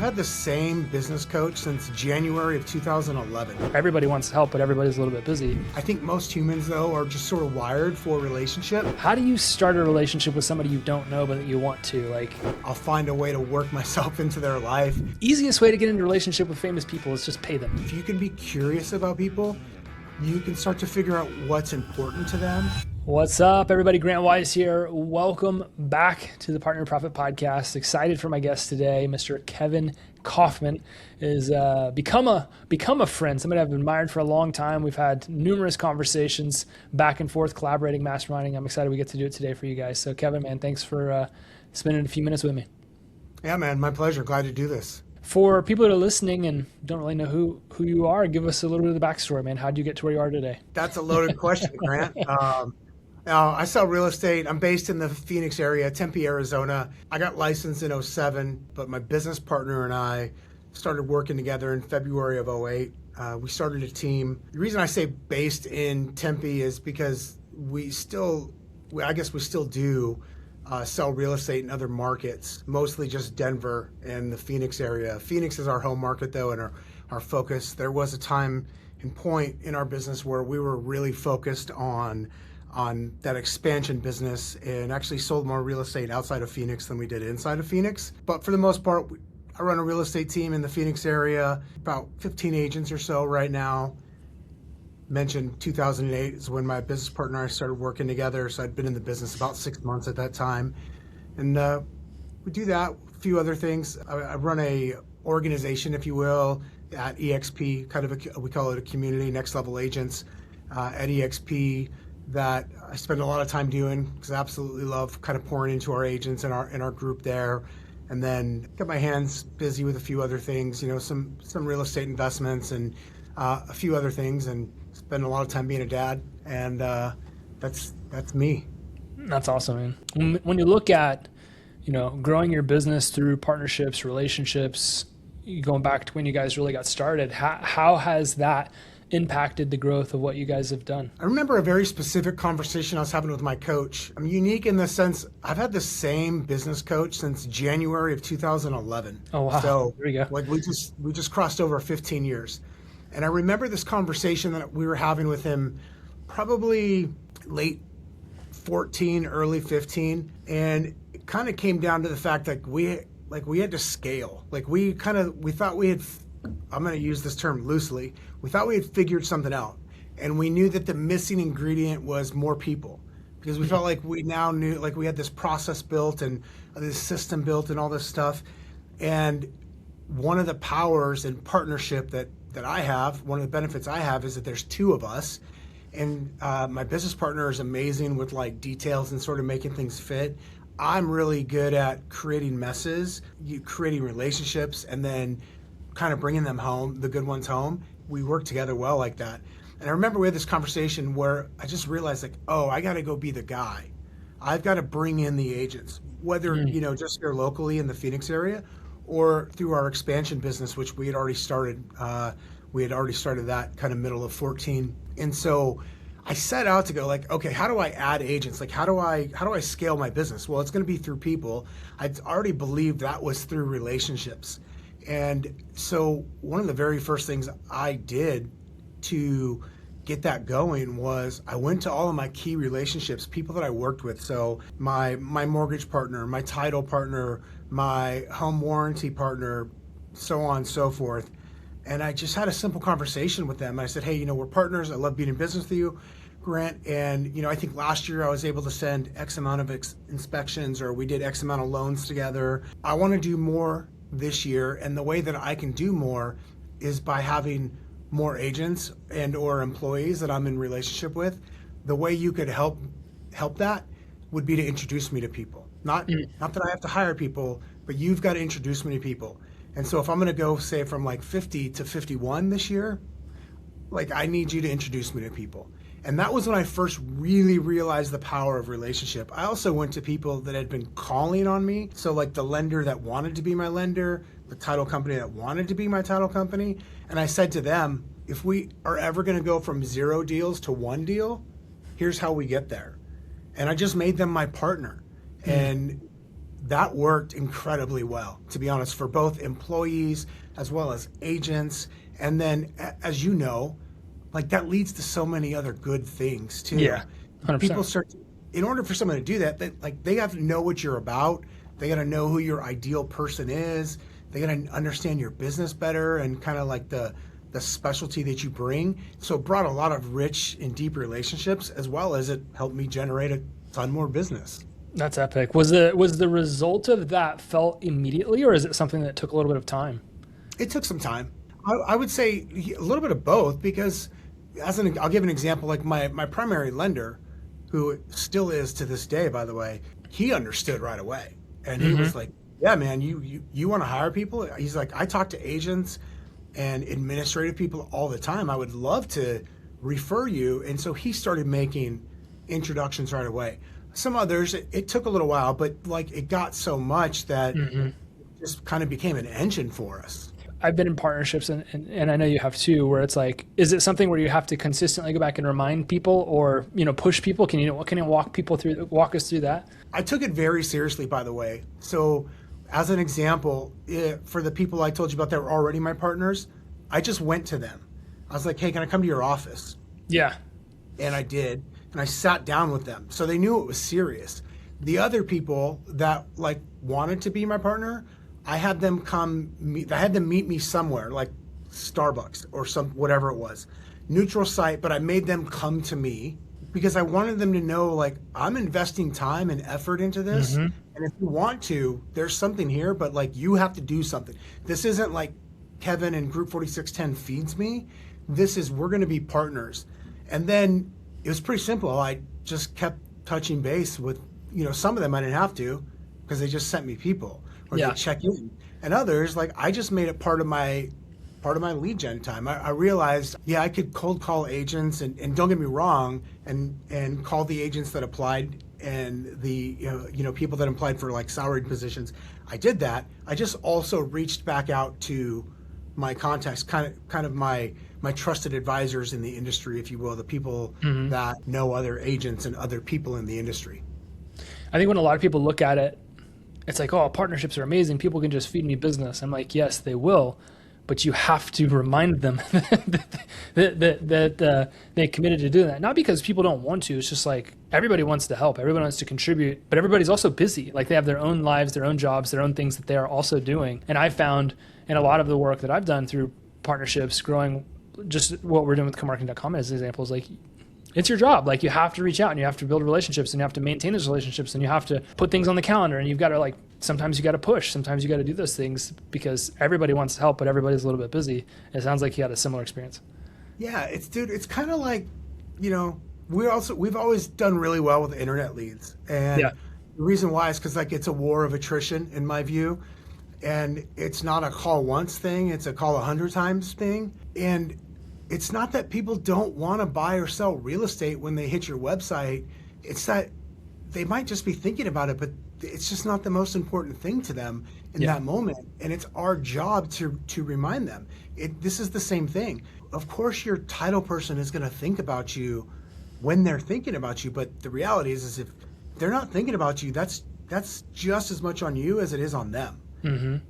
had the same business coach since January of 2011. Everybody wants help, but everybody's a little bit busy. I think most humans, though, are just sort of wired for a relationship. How do you start a relationship with somebody you don't know, but that you want to? I'll find a way to work myself into their life. Easiest way to get into a relationship with famous people is just pay them. If you can be curious about people, you can start to figure out what's important to them. What's up, everybody? Grant Wise here. Welcome back to the Partner in Profit podcast. Excited for my guest today, Mr. Kevin Kauffman. Is become a friend, somebody I've admired for a long time. We've had numerous conversations back and forth, collaborating, masterminding. I'm excited we get to do it today for you guys. So Kevin, man, thanks for spending a few minutes with me. Yeah, man, my pleasure. Glad to do this. For people that are listening and don't really know who you are, give us a little bit of the backstory, man. How'd you get to where you are today? That's a loaded question, Grant. I sell real estate. I'm based in the Phoenix area, Tempe, Arizona. I got licensed in 2007, but my business partner and I started working together in February of 2008. We started a team. The reason I say based in Tempe is because we still do sell real estate in other markets, mostly just Denver and the Phoenix area. Phoenix is our home market, though, and our focus. There was a time and point in our business where we were really focused on that expansion business and actually sold more real estate outside of Phoenix than we did inside of Phoenix. But for the most part, I run a real estate team in the Phoenix area, about 15 agents or so right now. Mentioned 2008 is when my business partner and I started working together. So I'd been in the business about 6 months at that time. And we do that, a few other things. I run a organization, if you will, at EXP, we call it a community, next level agents at EXP, that I spend a lot of time doing because I absolutely love kind of pouring into our agents and our group there. And then get my hands busy with a few other things, some real estate investments and a few other things, and spend a lot of time being a dad. And that's me. That's awesome, man. When you look at, growing your business through partnerships, relationships, going back to when you guys really got started, how has that impacted the growth of what you guys have done? I remember a very specific conversation I was having with my coach. I'm unique in the sense I've had the same business coach since January of 2011. Oh, wow. So there you go. We just crossed over 15 years. And I remember this conversation that we were having with him probably late 14, early 15. And it kind of came down to the fact that we had to scale. We thought we had, I'm going to use this term loosely, we thought we had figured something out. And we knew that the missing ingredient was more people, because we felt like we now knew, we had this process built and this system built and all this stuff. And one of the powers and partnership that I have, one of the benefits I have, is that there's two of us. And my business partner is amazing with details and sort of making things fit. I'm really good at creating messes, creating relationships, and then kind of bringing them home, the good ones home. We work together well like that. And I remember we had this conversation where I just realized I got to go be the guy. I've got to bring in the agents, whether, just here locally in the Phoenix area or through our expansion business, which we had already started. We had already started that kind of middle of 14. And so I set out to go okay, how do I add agents? How do I scale my business? Well, it's going to be through people. I'd already believed that was through relationships. And so one of the very first things I did to get that going was I went to all of my key relationships, people that I worked with. So my mortgage partner, my title partner, my home warranty partner, so on and so forth. And I just had a simple conversation with them. I said, hey, we're partners. I love being in business with you, Grant. And, I think last year I was able to send X amount of inspections, or we did X amount of loans together. I want to do more this year. And the way that I can do more is by having more agents and or employees that I'm in relationship with. The way you could help that would be to introduce me to people. Not that I have to hire people, but you've got to introduce me to people. And so if I'm going to go, say, from 50 to 51 this year, I need you to introduce me to people. And that was when I first really realized the power of relationship. I also went to people that had been calling on me. So the lender that wanted to be my lender, the title company that wanted to be my title company. And I said to them, if we are ever going to go from 0 deals to 1 deal, here's how we get there. And I just made them my partner. And that worked incredibly well, to be honest, for both employees as well as agents. And then, as you know, like that leads to so many other good things too. Yeah, 100%. People start to, in order for someone to do that, they have to know what you're about. They got to know who your ideal person is. They got to understand your business better and kind of like the specialty that you bring. So it brought a lot of rich and deep relationships, as well as it helped me generate a ton more business. That's epic. Was the result of that felt immediately, or is it something that took a little bit of time? It took some time. I would say a little bit of both, because I'll give an example. Like my primary lender, who still is to this day, by the way, he understood right away. And he was like, yeah, man, you want to hire people? He's like, I talk to agents and administrative people all the time. I would love to refer you. And so he started making introductions right away. Some others, it took a little while, but like it got so much that it just kind of became an engine for us. I've been in partnerships, and I know you have too, where it's like, is it something where you have to consistently go back and remind people, or push people? Can you walk us through that? I took it very seriously, by the way. So, as an example, for the people I told you about that were already my partners, I just went to them. I was like, "Hey, can I come to your office?" Yeah, and I did, and I sat down with them, so they knew it was serious. The other people that like wanted to be my partner, I had them meet me somewhere, like Starbucks or whatever it was, neutral site, but I made them come to me because I wanted them to know, like, I'm investing time and effort into this. And if you want to, there's something here, but like you have to do something. This isn't like Kevin and Group 4610 feeds me. This is, we're going to be partners. And then it was pretty simple. I just kept touching base with, some of them I didn't have to because they just sent me people. Or they check in, and others, like, I just made it part of my lead gen time. I realized, I could cold call agents, and don't get me wrong, and call the agents that applied and the people that applied for like salaried positions. I did that. I just also reached back out to my contacts, kind of my trusted advisors in the industry, if you will, the people that know other agents and other people in the industry. I think when a lot of people look at it, it's like, oh, partnerships are amazing. People can just feed me business. I'm like, yes, they will, but you have to remind them that they committed to doing that. Not because people don't want to. It's just like everybody wants to help. Everybody wants to contribute, but everybody's also busy. Like they have their own lives, their own jobs, their own things that they are also doing. And I found in a lot of the work that I've done through partnerships, growing, just what we're doing with comarketing.com as examples, like, it's your job. Like you have to reach out and you have to build relationships and you have to maintain those relationships and you have to put things on the calendar and you've got to, like, sometimes you got to push, sometimes you got to do those things because everybody wants to help, but everybody's a little bit busy. It sounds like you had a similar experience. Yeah, it's kind of like, we've always done really well with internet leads. And the reason why is because like it's a war of attrition in my view. And it's not a call once thing, it's a call 100 times thing. And it's not that people don't want to buy or sell real estate when they hit your website. It's that they might just be thinking about it, but it's just not the most important thing to them in that moment. And it's our job to remind them. This is the same thing. Of course, your title person is going to think about you when they're thinking about you. But the reality is if they're not thinking about you, that's just as much on you as it is on them.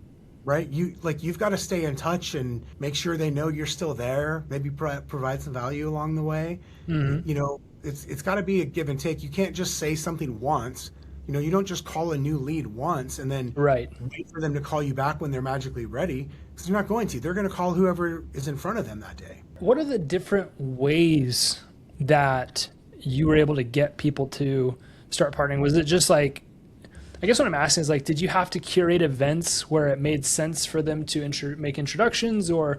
Right? You've got to stay in touch and make sure they know you're still there, maybe provide some value along the way. It's got to be a give and take. You can't just say something once. You don't just call a new lead once and then wait for them to call you back when they're magically ready, because they're not going to. They're going to call whoever is in front of them that day. What are the different ways that you were able to get people to start partnering? Was it just like, I guess what I'm asking is like, did you have to curate events where it made sense for them to make introductions, or,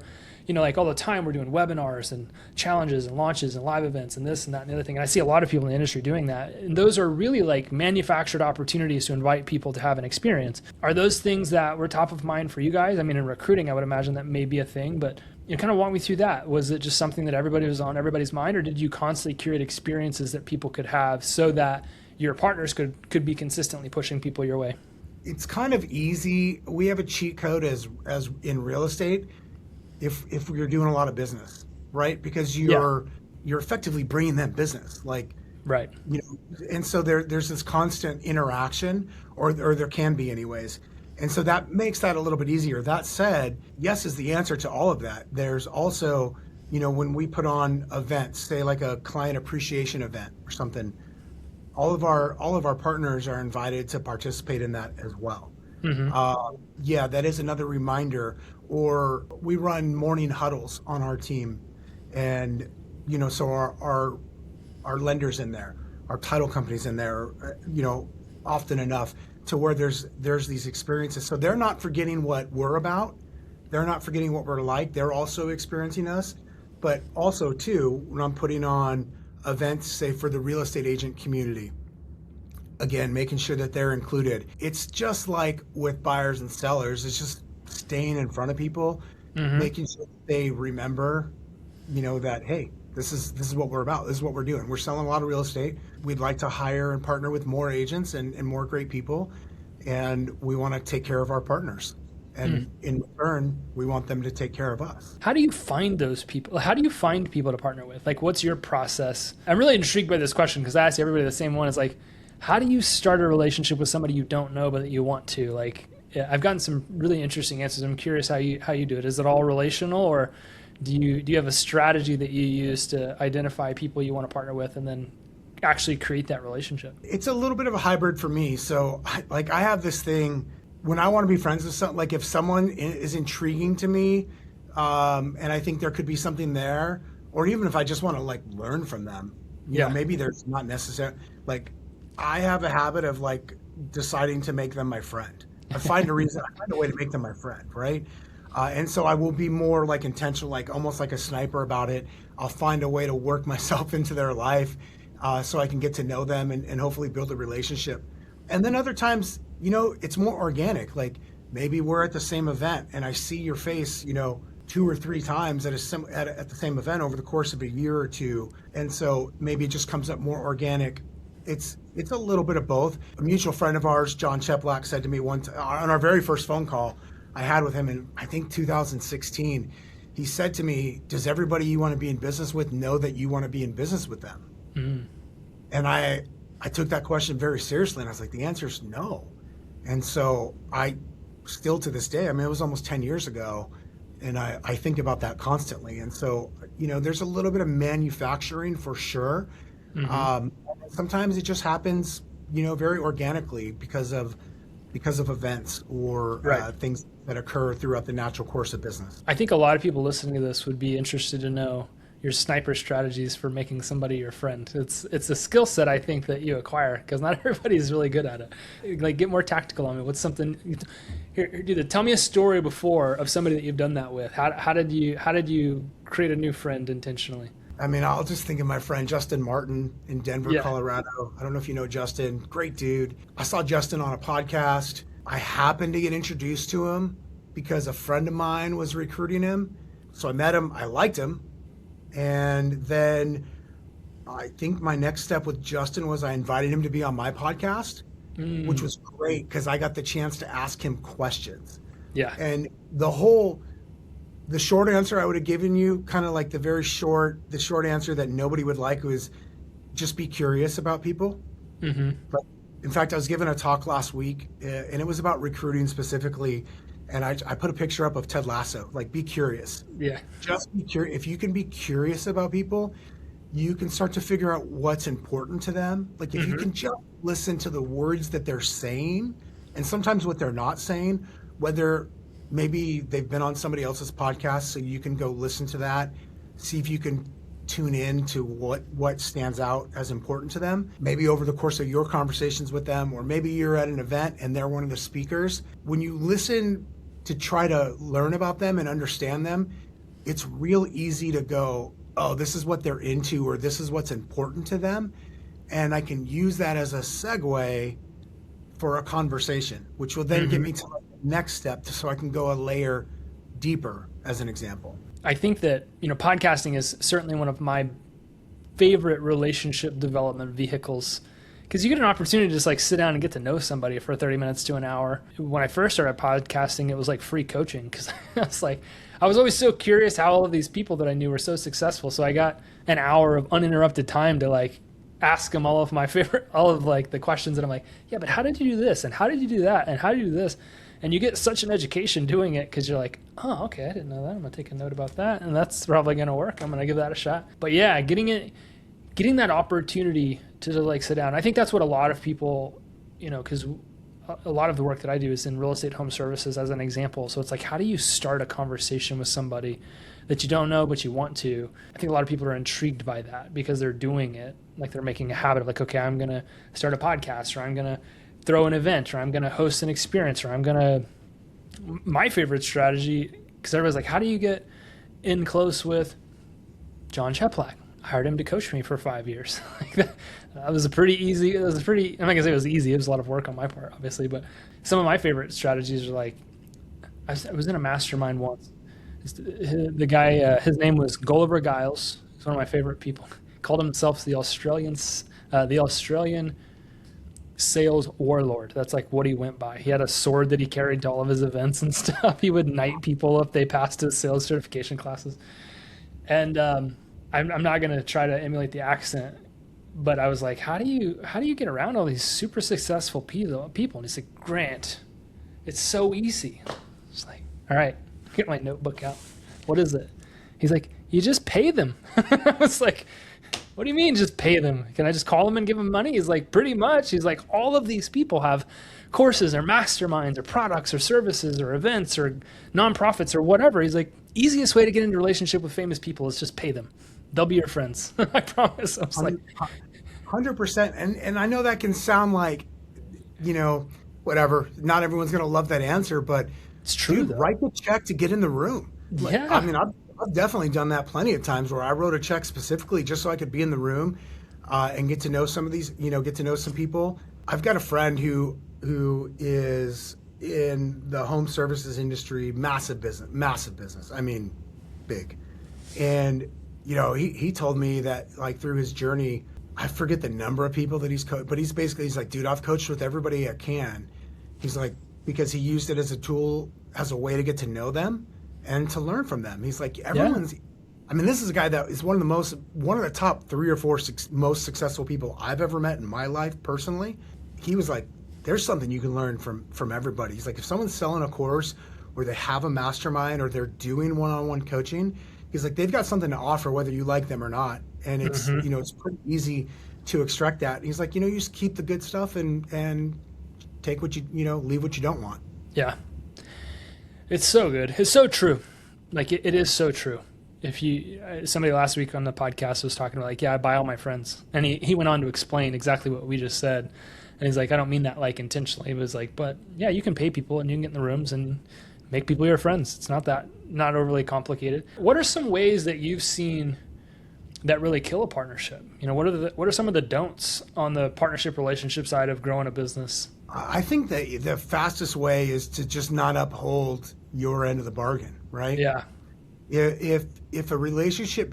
like all the time we're doing webinars and challenges and launches and live events and this and that and the other thing. And I see a lot of people in the industry doing that. And those are really like manufactured opportunities to invite people to have an experience. Are those things that were top of mind for you guys? I mean, in recruiting, I would imagine that may be a thing, but kind of walk me through that. Was it just something that everybody was on everybody's mind, or did you constantly curate experiences that people could have so that your partners could be consistently pushing people your way? It's kind of easy. We have a cheat code as in real estate if you're doing a lot of business, right? Because you're effectively bringing them business. Like Right. And so there's this constant interaction, or there can be anyways. And so that makes that a little bit easier. That said, yes is the answer to all of that. There's also, when we put on events, say like a client appreciation event or something, all of our partners are invited to participate in that as well. Yeah, that is another reminder. Or we run morning huddles on our team, and so our lenders in there, our title companies in there, often enough to where there's these experiences. So they're not forgetting what we're about. They're not forgetting what we're like. They're also experiencing us. But also too, when I'm putting on events, say for the real estate agent community, again, making sure that they're included. It's just like with buyers and sellers. It's just staying in front of people, making sure that they remember, that, hey, this is what we're about. This is what we're doing. We're selling a lot of real estate. We'd like to hire and partner with more agents and more great people. And we want to take care of our partners. And in return, we want them to take care of us. How do you find those people? How do you find people to partner with? Like, what's your process? I'm really intrigued by this question because I ask everybody the same one. Is like, how do you start a relationship with somebody you don't know but that you want to? Like, I've gotten some really interesting answers. I'm curious how you do it. Is it all relational, or do you have a strategy that you use to identify people you want to partner with and then actually create that relationship? It's a little bit of a hybrid for me. So I have this thing when I want to be friends with someone, like if someone is intriguing to me, and I think there could be something there, or even if I just want to like learn from them, maybe there's not necessarily, like I have a habit of like deciding to make them my friend. I find a way to make them my friend, right? And so I will be more like intentional, like almost like a sniper about it. I'll find a way to work myself into their life so I can get to know them and hopefully build a relationship. And then other times, it's more organic. Like maybe we're at the same event and I see your face, 2 or 3 times at the same event over the course of a year or two. And so maybe it just comes up more organic. It's a little bit of both. A mutual friend of ours, John Cheplack, said to me on our very first phone call I had with him in, I think, 2016, he said to me, does everybody you want to be in business with know that you want to be in business with them? And I took that question very seriously, and I was like, the answer is no. And so I still to this day, I mean, it was almost 10 years ago, and I think about that constantly. And so, there's a little bit of manufacturing for sure. Sometimes it just happens, very organically because of events or things that occur throughout the natural course of business. I think a lot of people listening to this would be interested to know your sniper strategies for making somebody your friend. It's a skill set I think that you acquire because not everybody's really good at it. Like, get more tactical on it. What's something here? Tell me a story before of somebody that you've done that with. How did you create a new friend intentionally? I mean, I'll just think of my friend Justin Martin in Denver, Colorado. I don't know if you know Justin. Great dude. I saw Justin on a podcast. I happened to get introduced to him because a friend of mine was recruiting him. So I met him. I liked him. And then I think my next step with Justin was I invited him to be on my podcast, which was great because I got the chance to ask him questions. Yeah. And the short answer I would have given you, kind of like the short answer that nobody would like, was just be curious about people. But in fact, I was given a talk last week and it was about recruiting specifically. And I put a picture up of Ted Lasso, like, be curious. Yeah. Just be curious. If you can be curious about people, you can start to figure out what's important to them. Like if you can just listen to the words that they're saying and sometimes what they're not saying, whether maybe they've been on somebody else's podcast, so you can go listen to that, see if you can tune in to what stands out as important to them. Maybe over the course of your conversations with them, or maybe you're at an event and they're one of the speakers. When you listen to try to learn about them and understand them, it's real easy to go, oh, this is what they're into, or this is what's important to them. And I can use that as a segue for a conversation, which will then get me to the next step so I can go a layer deeper, as an example. I think that, podcasting is certainly one of my favorite relationship development vehicles because you get an opportunity to just like sit down and get to know somebody for 30 minutes to an hour. When I first started podcasting, it was like free coaching because I was always so curious how all of these people that I knew were so successful. So I got an hour of uninterrupted time to like ask them all of like the questions, and I'm like, yeah, but how did you do this? And how did you do that? And how did you do this? And you get such an education doing it because you're like, oh, okay, I didn't know that. I'm gonna take a note about that, and that's probably gonna work. I'm gonna give that a shot. But yeah, getting that opportunity to like sit down. I think that's what a lot of people, because a lot of the work that I do is in real estate home services as an example. So it's like, how do you start a conversation with somebody that you don't know, but you want to? I think a lot of people are intrigued by that because they're doing it. Like they're making a habit of like, okay, I'm going to start a podcast, or I'm going to throw an event, or I'm going to host an experience, or my favorite strategy, because everybody's like, how do you get in close with John Cheplak? I hired him to coach me for 5 years. That was I'm not gonna say it was easy. It was a lot of work on my part, obviously, but some of my favorite strategies are like, I was in a mastermind once. The guy, his name was Gulliver Giles. He's one of my favorite people. Called himself the Australian sales warlord. That's like what he went by. He had a sword that he carried to all of his events and stuff. He would knight people if they passed his sales certification classes. And I'm not going to try to emulate the accent, but I was like, how do you get around all these super successful people? And he's like, Grant, it's so easy. It's like, all right, get my notebook out. What is it? He's like, you just pay them. I was like, what do you mean just pay them? Can I just call them and give them money? He's like, pretty much. He's like, all of these people have courses or masterminds or products or services or events or nonprofits or whatever. He's like, easiest way to get into a relationship with famous people is just pay them. They'll be your friends. I promise. I was like, 100%. And I know that can sound like, whatever. Not everyone's going to love that answer, but it's true. Dude, write the check to get in the room. Yeah. I mean, I've definitely done that plenty of times where I wrote a check specifically just so I could be in the room and get to know some of these, get to know some people. I've got a friend who is in the home services industry, massive business. I mean, big. And, he told me that like through his journey, I forget the number of people that he's coached, but he's like, dude, I've coached with everybody I can. He's like, because he used it as a tool, as a way to get to know them and to learn from them. He's like, this is a guy that is one of the top 3 or 4 most successful people I've ever met in my life personally. He was like, there's something you can learn from everybody. He's like, if someone's selling a course or they have a mastermind or they're doing one-on-one coaching, he's like, they've got something to offer whether you like them or not. And it's, it's pretty easy to extract that. And he's like, you just keep the good stuff and take what leave what you don't want. Yeah. It's so good. It's so true. Like it is so true. Somebody last week on the podcast was talking about like, yeah, I buy all my friends. And he went on to explain exactly what we just said. And he's like, I don't mean that like intentionally. It was like, but yeah, you can pay people and you can get in the rooms and make people your friends. It's not overly complicated. What are some ways that you've seen that really kill a partnership? What are some of the don'ts on the partnership relationship side of growing a business? I think that the fastest way is to just not uphold your end of the bargain, right? Yeah. If a relationship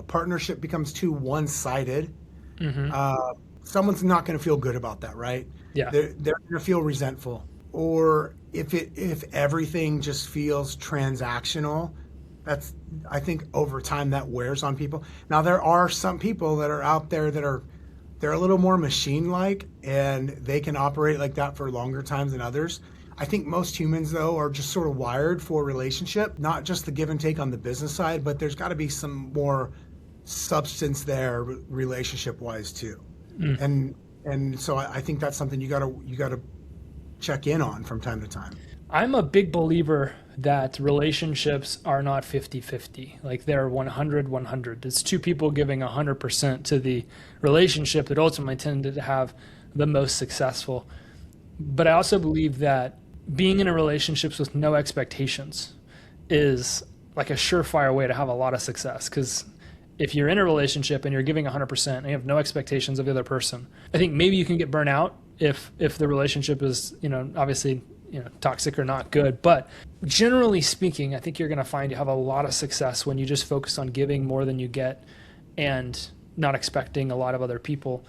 partnership becomes too one-sided, someone's not going to feel good about that, right? Yeah. They're going to feel resentful. Or if everything just feels transactional, I think over time that wears on people. Now there are some people that are out there that they're a little more machine-like and they can operate like that for longer times than others. I think most humans though are just sort of wired for a relationship, not just the give and take on the business side, but there's got to be some more substance there relationship-wise too. And so I think that's something you gotta check in on from time to time. I'm a big believer that relationships are not 50-50. Like they're 100-100. It's two people giving 100% to the relationship that ultimately tended to have the most successful. But I also believe that being in a relationships with no expectations is like a surefire way to have a lot of success. Because if you're in a relationship and you're giving 100% and you have no expectations of the other person, I think maybe you can get burnt out if the relationship is, obviously, toxic or not good. But generally speaking, I think you're going to find you have a lot of success when you just focus on giving more than you get and not expecting a lot of other people.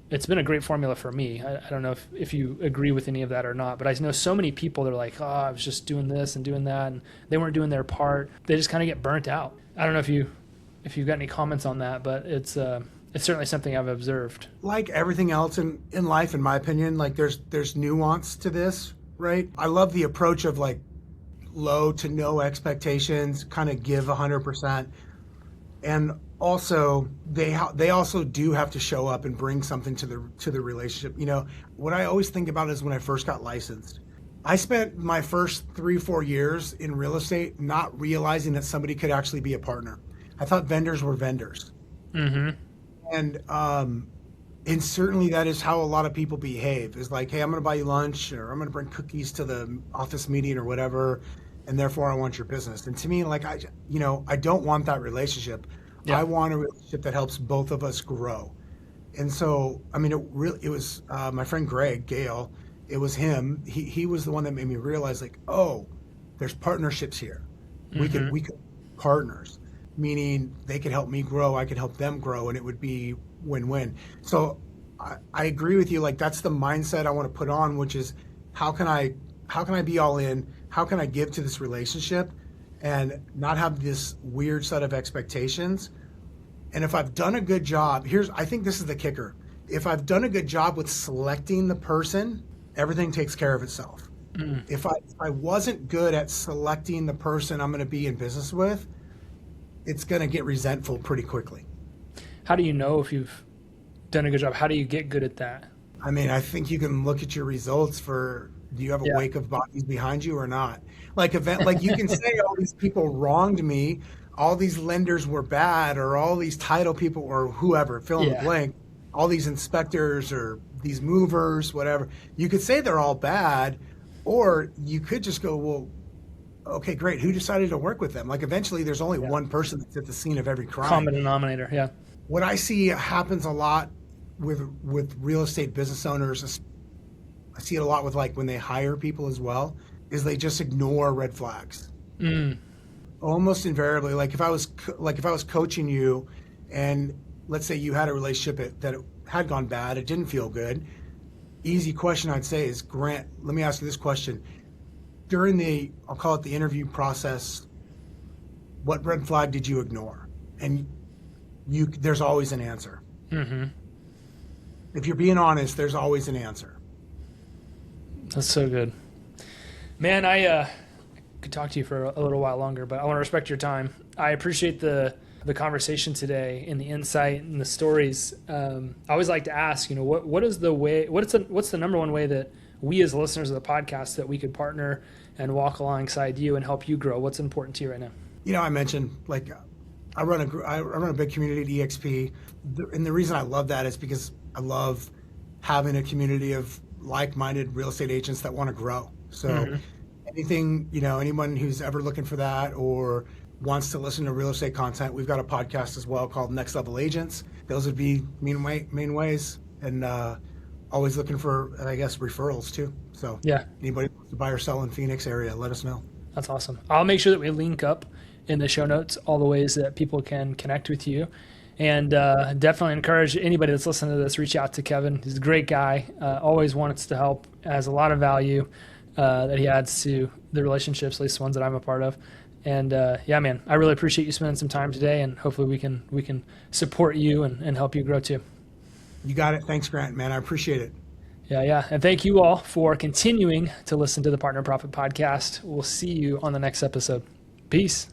It's been a great formula for me. I don't know if you agree with any of that or not, but I know so many people that are like, I was just doing this and doing that, and they weren't doing their part. They just kind of get burnt out. I don't know if you've got any comments on that, but it's It's certainly something I've observed. Like everything else in life, in my opinion, like there's nuance to this, right? I love the approach of like low to no expectations, kind of give 100%. And also they also do have to show up and bring something to the relationship. What I always think about is when I first got licensed. I spent my first 3-4 years in real estate not realizing that somebody could actually be a partner. I thought vendors were vendors. Mm-hmm. And certainly that is how a lot of people behave. Is like, hey, I'm going to buy you lunch, or I'm going to bring cookies to the office meeting or whatever, and therefore I want your business. And to me, like I don't want that relationship. Yeah. I want a relationship that helps both of us grow. And so, I mean, it was my friend Greg Gale. It was him. He was the one that made me realize, like, oh, there's partnerships here. Mm-hmm. We could partners, meaning they could help me grow, I could help them grow, and it would be win-win. So I agree with you. Like that's the mindset I want to put on, which is how can I be all in? How can I give to this relationship and not have this weird set of expectations? And if I've done a good job, I think this is the kicker. If I've done a good job with selecting the person, everything takes care of itself. Mm. If I wasn't good at selecting the person I'm going to be in business with, it's going to get resentful pretty quickly. How do you know if you've done a good job? How do you get good at that? I mean, I think you can look at your results for, do you have a Yeah. wake of bodies behind you or not? Like you can say all these people wronged me, all these lenders were bad, or all these title people or whoever, fill in the Yeah. blank, all these inspectors or these movers, whatever. You could say they're all bad, or you could just go, well, okay, great. Who decided to work with them? Like eventually there's only Yeah. one person that's at the scene of every crime. Common denominator. Yeah. What I see happens a lot with real estate business owners, I see it a lot with like when they hire people as well, is they just ignore red flags. Mm. Almost invariably, like if I was coaching you, and let's say you had a relationship that it had gone bad, it didn't feel good. Easy question I'd say is, Grant, let me ask you this question. During I'll call it the interview process, what red flag did you ignore? And there's always an answer. Mm-hmm. If you're being honest, there's always an answer. That's so good. Man, I could talk to you for a little while longer, but I want to respect your time. I appreciate the conversation today and the insight and the stories. I always like to ask, what's the number one way that we as listeners of the podcast that we could partner and walk alongside you and help you grow? What's important to you right now? I mentioned like I run a big community at EXP, and the reason I love that is because I love having a community of like-minded real estate agents that want to grow. So Mm-hmm. anyone who's ever looking for that or wants to listen to real estate content, we've got a podcast as well called Next Level Agents. Those would be main ways, and always looking for, I guess, referrals too. So Yeah, anybody who wants to buy or sell in Phoenix area, let us know. that's awesome. I'll make sure that we link up in the show notes all the ways that people can connect with you. And definitely encourage anybody that's listening to this, reach out to Kevin. He's a great guy, always wants to help, has a lot of value that he adds to the relationships, at least the ones that I'm a part of. And yeah, man, I really appreciate you spending some time today, and hopefully we can support you and help you grow too. You got it. Thanks, Grant, man. I appreciate it. Yeah. And thank you all for continuing to listen to the Partner Profit Podcast. We'll see you on the next episode. Peace.